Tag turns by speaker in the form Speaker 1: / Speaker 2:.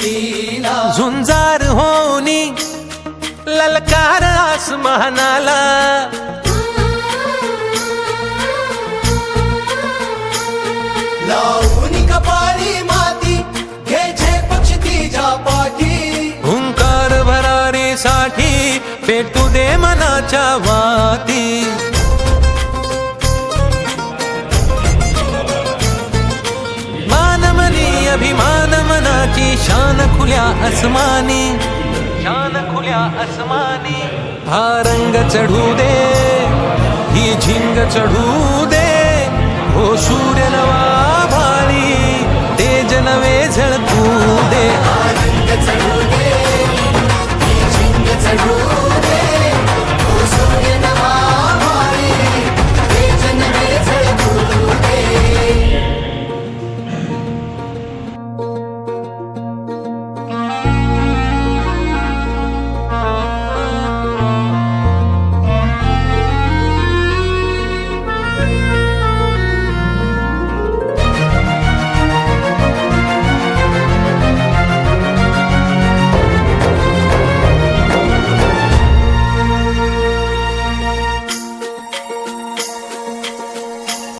Speaker 1: कीर्तीला
Speaker 2: झुंजार होनी ललकार आसमानाला
Speaker 1: लावून कपाळी माती घे झेप तिच्या पाठी
Speaker 2: हुंकार भरारीसाठी पेटू दे मनाच्या वाती मानमनी अभिमान मनाची शान खुल्या आसमानी शान खुल्या आसमानी हा रंग चढू दे ही झिंग चढू दे हो सूर्य नवा भारी तेज नवे झळकू दे
Speaker 1: रंग चढू दे, ही झिंग चढू